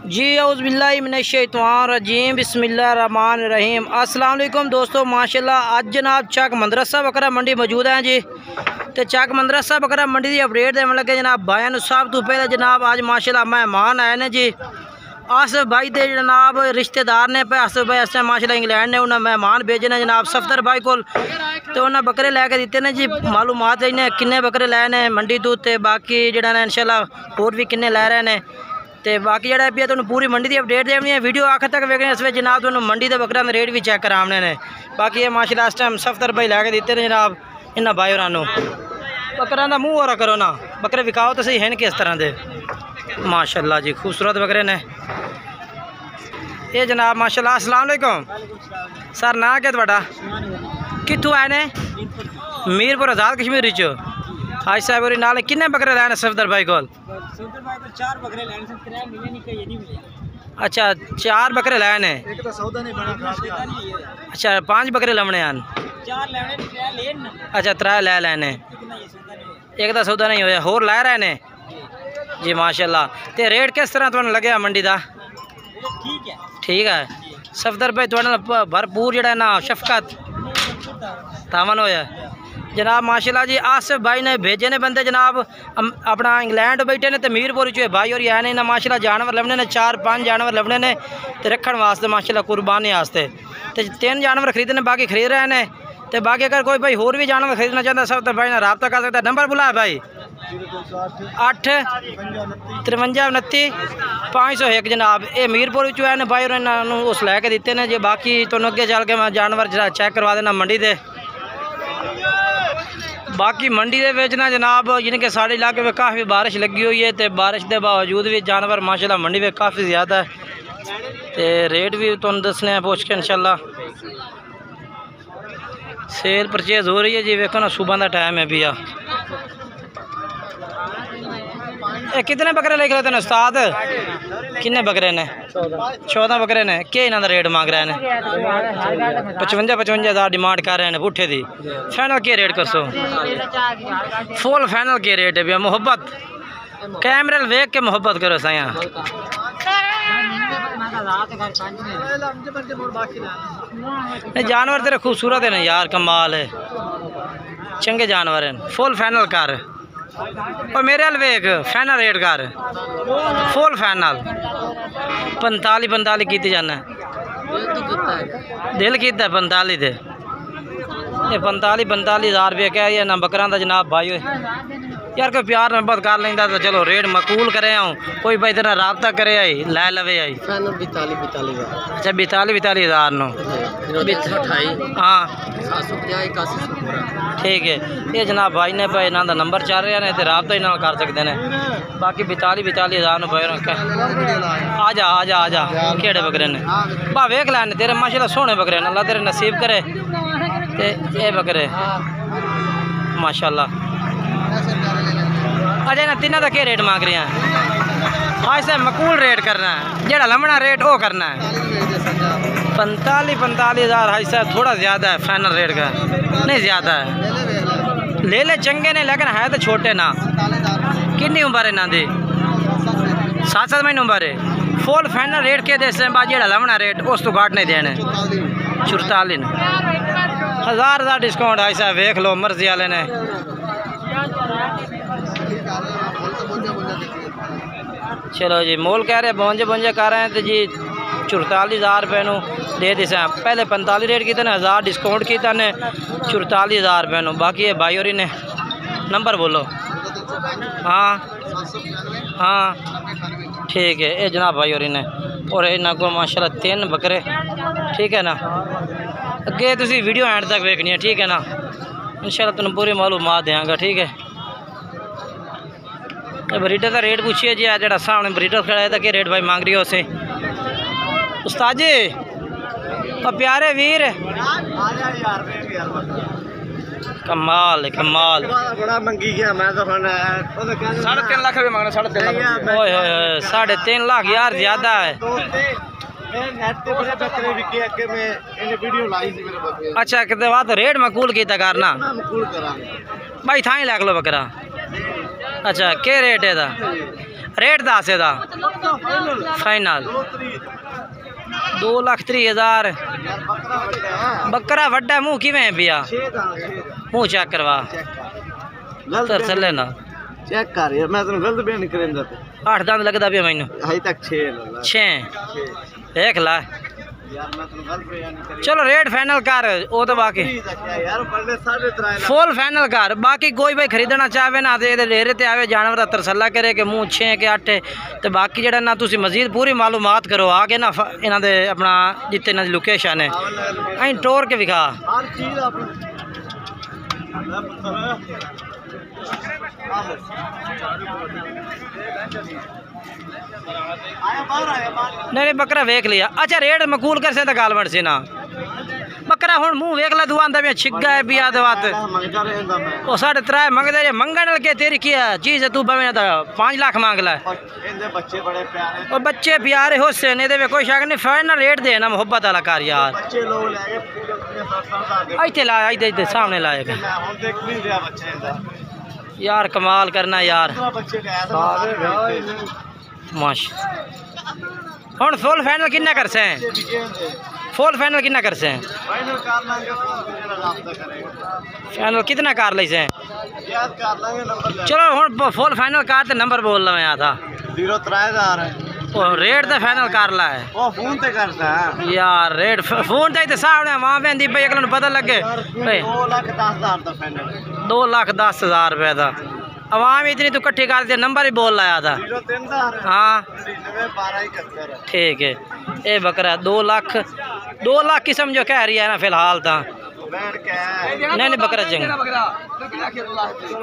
जी औज़ुबिल्लाहिमिनश्शैतानिर्रजीम बिस्मिल्लाहिर्रहमानिर्रहीम। अस्सलाम वालेकुम दोस्तों, माशाल्लाह आज जनाब चक मदरसा बकरा मंडी मौजूद हैं जी। तो चक मदरसा बकरा मंडी की अपडेट देने लगे जनाब भाइयों को। सब तो पहले जनाब आज माशाल्लाह मेहमान आए ने जी। आसिफ भाई के जनाब रिश्तेदार ने पे आसिफ भाई इस टाइम माशाल्लाह इंग्लैंड ने उन्हें मेहमान भेजे ने जनाब सफदर भाई को। तो उन्हें बकरे लैके दिते ने जी। मालूमात इन्हें किन्ने बकरे लाए ने मंडी तो बाकी जरा ने इंशाल्लाह होर भी किन्ने लै रहे हैं। तो बाकी जरा भी तुहानू पूरी मंडी की अपडेट देनी है। वीडियो आखिर तक वेखने इस जनाब तुहानू मंडी के बकरियां के रेट भी चेक कराने ने। बाकी ये माशाल्लाह इस टाइम सफदर भाई लैके दिते ने जनाब इन्होंने भाई होरां। बकरियां का मुँह हो करो ना, बकरे विकाओ तो सही हैं किस तरह के माशाल्लाह जी। खूबसूरत बकरे ने ये जनाब माशाल्लाह। अस्सलाम वालेकुम सर, ना क्या थोड़ा कितों आए ने? मीरपुर आज़ाद कश्मीर चो। हाज साहब और नाल किन्ने बकरे लाए सफदर भाई को? अच्छा 4 बकरे लाए ने। अच्छा 5 बकरे लवने हैं। अच्छा 3 लै लैने, एक तो सौदा नहीं होया, होर लै रहे ने जी माशाल्लाह। तो रेट किस तरह तुहानू लगे मंडी का? ठीक है सफदर भाई तुहाडे भरपूर जड़ा ना शफकत तावन होया जनाब माशाल्लाह जी। आसिफ भाई ने भेजे ने बंदे जनाब अपना इंग्लैंड बैठे ने। तो मीरपुर चो भाई और आए ने माशाल्लाह। जानवर लभने ने 4-5 जानवर लभने ने तो रखने वास्ते माशाल्लाह कुर्बानी वास्ते। तो 3 जानवर खरीदने बाकी खरीद रहे हैं। तो बाकी अगर कोई भाई होर भी जानवर खरीदना चाहता सफदर भाई ने रब्ता कर सकता। नंबर बुलाया भाई 8 53 29 501 जनाब। ये मीरपुर चो आए भाई और इन्होंने उस लैके दिते ने जी। बाकी तो अगे चल के मैं जानवर जरा चेक करवा देना मंडी दे। बाकी मंडी के ना जनाब यानी कि साढ़े इलाके में काफ़ी बारिश लगी हुई है। तो बारिश के बावजूद भी जानवर माशाल्लाह मंडी में काफ़ी ज़्यादा है। तो रेट भी तुम दसने पूछ के इंशाल्लाह। सेल परचेज हो रही है जी। वेखो ना सुबह का टाइम है भैया। कितने बकरे लेके लेते हैं उस्ताद? किन्ने बकरे ने? 14 बकरे ने। क्या इन्हों का रेट मांग रहे हैं? 55 हज़ार डिमांड कर रहे हैं पुठे दी। फाइनल क्या रेट कसो? फुल फाइनल क्या रेट है भैया? मोहब्बत कैमरे वेख के मोहब्बत करो साया। जानवर तेरे खूबसूरत है ना यार, कमाल है, चंगे जानवर हैं। फुल फाइनल कर और मेरे हल वेख फाइनल रेट कर। फुल फाइनल 45 की जाना दिल किता 45 दे। ये 45 हज़ार रुपये क्या है ना बकरा का जनाब भाई। यार कोई प्यार मोहब्बत कर लेंदा तो चलो रेट मकूल करे आऊँ। कोई भाई तेरा रब्ता करे आई लै लवे आई। अच्छा 42 हज़ार नो। हाँ ठीक है। ये जनाब भाई ने भाई इन्हों का नंबर चल रहा है तो रब्ता इन्हों कर सकते हैं। बाकी 42 हज़ार भाई आ जा केड़े बकरे ने बा वेख लैने तेरे माशाल्लाह सोहने बकरे ने। अल्लाह तेरे नसीब करे। ते ये बकरे माशाल्लाह। अच्छा ना तीनों का क्या रेट मांग रहे हैं? आज से मकूल रेट करना है, जेड़ा लमना रेट वो करना है। 45 हज़ार हाई साहब थोड़ा ज़्यादा है। फाइनल रेट का नहीं ज़्यादा है। ले ले चंगे ने लेकिन है तो छोटे ना। कितनी उम्र है इन्हों की? 7 महीने उम्र है। फुल फाइनल रेट के दे बाद जेड़ा लमना रेट उस तो घट नहीं देने। 44 हज़ार डिस्काउंट हाई साहब वेख लो मर्जी वाले ने। चलो जी मोल कह रहे 52 कर रहे हैं तो जी 44 हज़ार रुपये दे दी। पहले 45 रेट किया ने, 1000 डिस्काउंट किया ने 44 हज़ार रुपये। बाकी ये भाई और ने नंबर बोलो। हाँ ठीक है। ये जनाब भाई और ने और इन्हों को माशाल्लाह 3 बकरे। ठीक है ना, अगे तुसी वीडियो एंड तक वेखनी है। ठीक है ना, इंशाल्लाह तुम पूरी मालूमात देंगे। ठीक है। ब्रीडर का रेट पूछिए जी। आज सामने ब्रीडर खड़ा है तो क्या रेट भाई मांग रही हो उसे? उस्ताद जी और प्यारे वीर कमाल कमाल बड़ा मंगी गया। मैं तो 3.5 लाख रुपये मांगना। 3.5 लाख यार ज़्यादा है। अच्छा कितने बात रेट मकूल किया करना भाई था ही लैक लो बकरा। अच्छा क्या रेट है? रेट दस एदा फाइनल 2,30,000। बकरा वड्डा मुँह किवें पिया मुँह चेक करवा चले ना चेक कर यार मैं तेन गलत बयान करेंदा 8 दंद लगदा पिया मैनू अभी तक 6 देख ला यार मैं तेन गलत बयान नहीं करी। चलो रेट फाइनल कर वो तो बाकी यार पहले 3.5 फुल फाइनल कर। बाकी कोई भाई खरीदना चाहे ना तो ये डेरे ते आवे जानवर का तरसला करे कि मुँह 6 के 8 तो बाकी जरा ना तुसी मजीद पूरी मालूमात करो आके ना इन्हां दे अपना जिते इन्हां दी लोकेशन है अं टोर के विखा हर चीज अपनी नहीं बकरा वेख लिया। अच्छा रेट मकूल कर से गाल बन से ना बकरा हुन मुंह वेख ला तू आंदा पे छिग्गा है बिया दे बात ओ 3.5 मंगदे रे मंगण के तेरी क्या चीज है तू बवे 5 लाख मांग ला इनदे बच्चे बड़े प्यारे और बच्चे प्यारे हुसैन दे कोई शक नहीं फाइनल रेट दे ना मोहब्बत वाला कर यार बच्चे लोग लेके पूरे इथे ला इधर सामने लाएगा मैं हुन देख नहीं रहा बच्चे इंदा यार कमाल करना यार बच्चे ले माश हुन फुल फाइनल कितना कर से फुल फाइनल कितना कर से फाइनल कर लांगे फोन पे जरा राब्ता करेगा फाइनल कितना कर ली से याद कर लांगे नंबर चलो हुन फुल फाइनल कर ते नंबर बोल ला मैं था 03000 है ओ रेट ते फाइनल कर ला है ओ फोन ते करता है यार रेट फोन ते सामने मां बेंदी भाई अगले पता लगे 2,10,000 दा फाइनल 2,10,000 रुपए का आवाम इतनी तू इकट्ठी कर दिया नंबर ही बोल लाया था 03000 हाँ 99 ठीक है ये बकरा 2 लाख की समझो कह रही है ना फिलहाल तो नहीं बकरा चंगा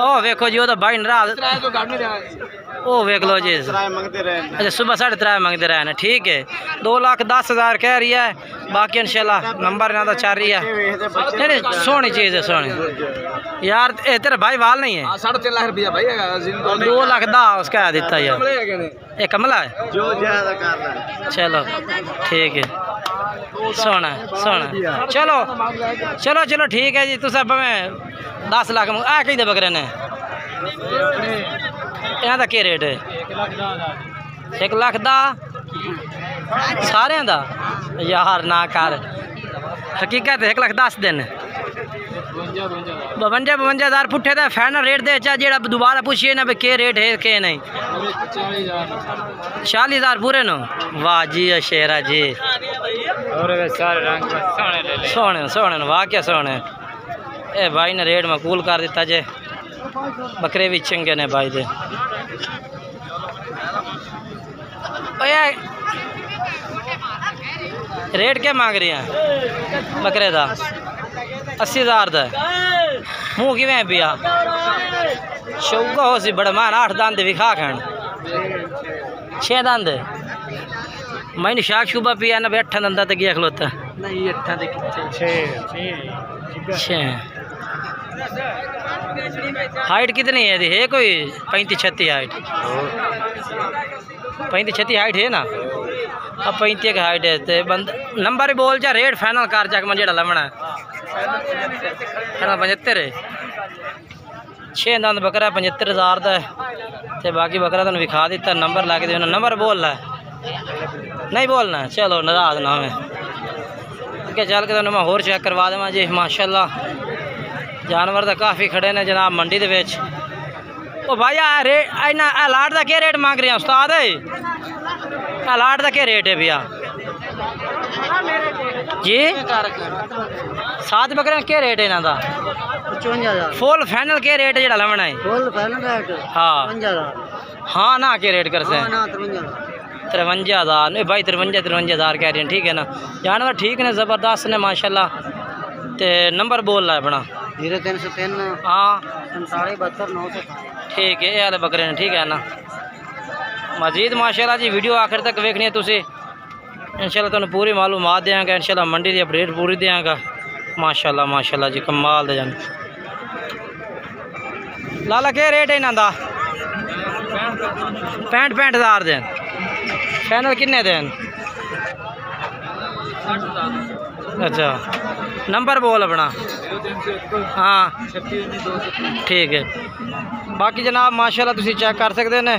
ओ वेखो जी वो तो भाई नाराज ओ वेख लो जी अच्छा सुबह 3.5 मंगते रहे ना ठीक है 2,10,000 कह रही है बाकी इंशाल्लाह नंबर ना तो चल रही है नहीं सोहनी चीज़ है सोहनी यार ए तेरा भाई वाल नहीं है 3.5 लाख रुपया भाई 2,10,000 उसका दिता यार ये कमला है जो ज्यादा कर रहा है चलो ठीक है सोना सोना चलो चलो चलो ठीक है जी तुम सब में 10 लाख आ कहीं दे बकरे ने यहाँ का क्या रेट है 1 लाख दा सारे दा यार ना कर हकीकत 1 लाख 10 दिन 52,000 पुट्ठे का फाइनल रेट दे चा जेड़ा दोबारा पूछिए ना के रेट है के नहीं 40,000 पूरे नो वाह जी शेरा जी सोने सोने वाह क्या सोने ए भाई ने रेट मकूल कर दिता जे बकरे भी चंगे ने भाई दे रेट क्या मांग रही हैं बकरे का 80,000 का मुँह किवें पिया शौका हो सी बड़ा मान 8 दंद भी खा खान 6 दंद मैंने शाक शुबा पिया ना 8 दंदा तक गया खलोता नहीं 8 हाइट कितनी है है कोई 35-36 हाइट 35-36 हाइट है ना अब 35 की हाइट है तो बंद नंबर ही बोल जा रेट फाइनल कर जा मैं जेड़ा लमना है 75 है 6 दंद बकरा 75,000 का तो बाकी बकरा तुम विखा दिता नंबर ला के दे नंबर बोल ला नहीं बोलना चलो नाराज ना मैं क्या चल के मैं होर चेक करवा देव जी माशाल्लाह जानवर तो काफ़ी खड़े ने जनाब मंडी दे विच ओ भाई रेट इन्ना अलाट का क्या रेट मांग रहे हैं उस्ताद अलाट का क्या रेट है भैया जी 7 बकरे क्या रेट है इन्हों का 55,000 फुल फाइनल क्या रेट है जो लमना है फुल फाइनल रेट हाँ हाँ ना क्या रेट कर से 53,000 नहीं भाई 53,000 कह रहे हैं ठीक है ना जानवर ठीक ने ज़बरदस्त ने माशाल्लाह ते नंबर बोल रहा है अपना 0303 हाँ 47 ठीक है ये वाले बकरे ने ठीक है ना मजीद माशाल्लाह जी वीडियो आखिर तक वेखनी है तुसी इंशाल्लाह तुहानू पूरी मालूमात देंगे इंशाल्लाह मंडी की अपडेट पूरी देंगे माशाल्लाह माशाल्लाह जी कमाल दे जान लाला क्या रेट है इन्हों का 65,000 दिन फाइनल किन्ने दिन अच्छा नंबर बोल अपना। हाँ ठीक है। बाकी जनाब माशाल्लाह तुसी चेक कर सकते हैं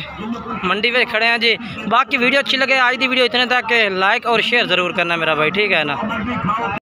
मंडी में खड़े हैं जी। बाकी वीडियो अच्छी लगे आज की वीडियो इतने तक के लाइक और शेयर ज़रूर करना मेरा भाई, ठीक है ना।